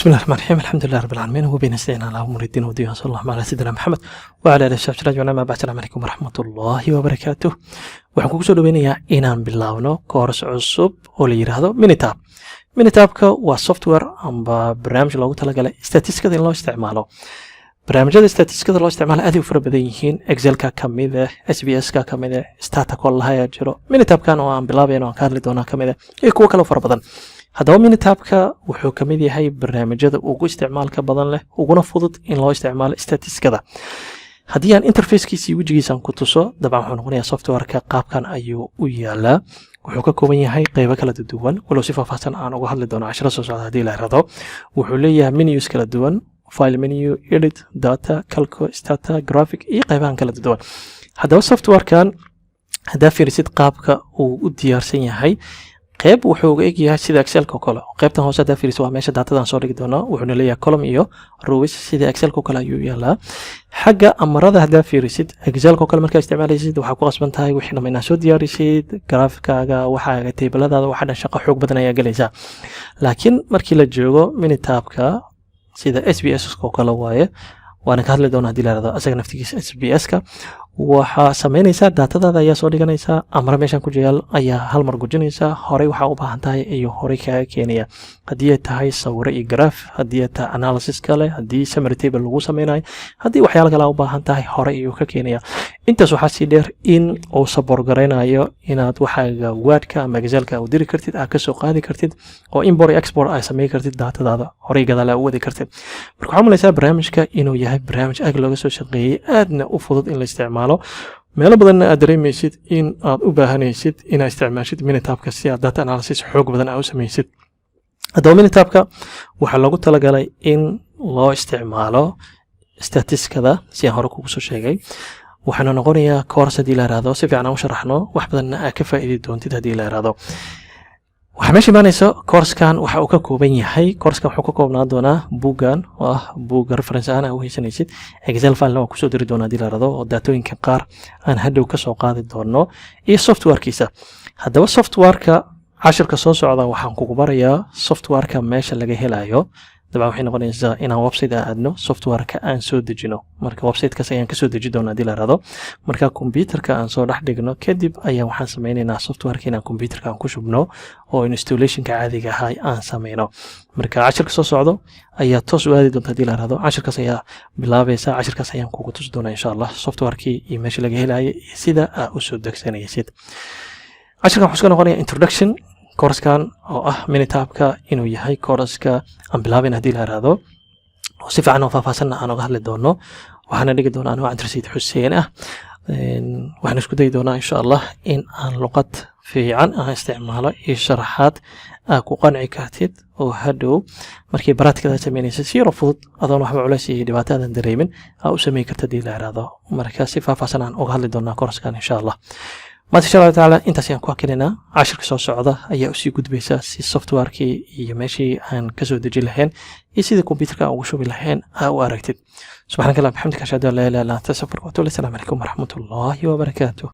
بسم الله الرحمن الرحيم. الحمد لله رب العالمين وبه نستعين على امور الدين والدنيا. صلى الله على سيدنا محمد وعلى اله وصحبه اجمعين. ما بعد. السلام عليكم ورحمه الله وبركاته. waxaan kugu soo dhaweynayaa inaan bilaawno course cusub oo la yiraahdo Minitab. Minitabka waa software amba barnaamij loogu talagalay statistikada in loo isticmaalo. barnaamijyada statistikada loo isticmaalo aad ay u fara badan yihiin. Excelka kamid ah, SPSka kamid ah, Statacoll lahayaa jiro. Minitabkan oo aan bilaabayno aan ka hadli doonaa kamid ah iyo kuwa kale fara badan. haddaba Minitabka wuxuu ka mid yahay barnaamijyada ugu isticmaalka badan leh uguna fudud in loo isticmaalo statistikada. haddii aan interfacekiisii wejigiisaan ku tuso, dabcan wuxuu noqonayaa softwareka qaabkan ayuu u yaalaa. wuxuu ka kooban yahay qaybo kala duwan, walow si faahfaahsan aan uga hadli doono cashiro soo socda haddii la rado. wuxuu leeyahay menus kala duwan, file menu, edit, data, calco, stata, graphic iyo qaybahan kala duwan. haddaba softwarekan haddaa fiirisid qaabka uu u diyaarsan yahay, qayb wuxuu uga egyahay sida Excelka kale. qaybtan hoose haddaa fiiriso waa meesha daatadan soo dhigi doono. wuxuuna leeyahay column iyo rows sida Excelka kale ayuu yaalaa. xagga amarada haddaa fiirisid Excelka kale markaa isticmaalaysid waxaa ku qasban tahay wixii dhammaan soo diyaarisid, graafikaaga, waxaaga tabladaada, waxa dhan shaqo xoog badan ayaa galaysaa. laakiin markii la joogo Minitabka sida SBS kale waaye, waana ka hadli doonaa haddii la rado asaga naftigiisa SPSka. waxaa samaynaysaa daatadaada ayaa soo dhiganaysaa, amara meeshan ku jiraal ayaa hal mar gujinaysaa. horey waxaa u baahan tahay iyo horey kaaga keenaya. haddii ay tahay sawiro iyo graph, haddii ay tahay analysis kale, haddii summary table lagu sameynayo, haddii waxyaalo kale u baahan tahay horey ayuu ka keenaya. intaas waxaa sii dheer in uu support garaynayo inaad waxaaga Wordka ama Excelka u diri kartid, aad ka soo qaadi kartid, oo import iyo export ay sameyn kartid daatadaada, horey gadaal u wadi kartid. marka waxaa malaysaa barnaamijka inuu yahay barnaamij aad looga soo shaqeeyay, aadna u fudud in la isticmaalo. meelo badanna aad dareemaysid in aad u baahanaysid inaad isticmaashid Minitabka si aad data analysis xoog badan aad u samaysid. haddaba Minitabka waxaa loogu talagalay in loo isticmaalo statistikada si aan hore kugu soo sheegay. waxaana noqonayaa course haddii la yiraahdo si fiican aan u sharaxno, wax badanna aad ka faa'iidi doontid haddii la yiraahdo. waxaa meesha imaanaysa coursekan waxa uu ka kooban yahay. coursekan wuxuu ka koobnaan doonaa buuggan oo ah buugga reference ahaan aad u haysanaysid. Excel file waa kusoo diri doonaa haddii la yiraahdo, oo daatooyinka qaar aan hadhow ka soo qaadi doono, iyo softwarekiisa. haddaba softwareka cashirka soo socda waxaan kugu barayaa softwareka meesha laga helayo. dabcan waxay noqonaysaa inaan website aadno, softwareka aan soo dejino. marka websitekaas ayaan kasoo deji doonaa haddii la yiraahdo. marka computerka aan soo dhex dhigno kadib ayaa waxaan sameynaynaa softwareka inaan computerka aan ku shubno oo installationka caadiga ahay aan sameyno. marka cashirka soo socdo ayaa toos u aadi doonta haddii la yiraahdo. cashirkaas ayaa bilaabaysa, cashirkaas ayaan kugu tusi doonaa insha Allah softwarekii iyo meesha laga helayo iyo sida aad u soo degsanaysid. cashirkan wuxuu iska noqonayaa introduction. coursekan oo ah Minitabka inuu yahay courseska aan bilaabin haddii la yiraahdo, oo si fiican oo faahfaahsan aan uga hadli doono. waxaana dhigi doonaa anoo Cabdirasiid Xuseen ah. waxaan isku dayi doonaa insha Allah in aan luqad fiican aan isticmaalo iyo sharaxaad aad ku qanci kartid, oo hadhow markii baraadkada sameynaysid si yar fudud adoon waxba culays iyo dhibaato aadan dareemin aad u sameyn kartid haddii la yiraahdo. marka si faahfaahsan aan uga hadli doonaa coursekan insha Allah. ما شاء الله تعالى انت سيان كوكلنا عشر كسو سعودة ايا اسي قد بيسا سي سوفتوار كي يماشي عن كسو دجي لهين يسيد الكمبيوتر كا او شو بلهين او اركتد. سبحانك الله بحمدك اشهد ان لا اله الا انت استغفرك واتوب اليك. السلام عليكم ورحمة الله وبركاته.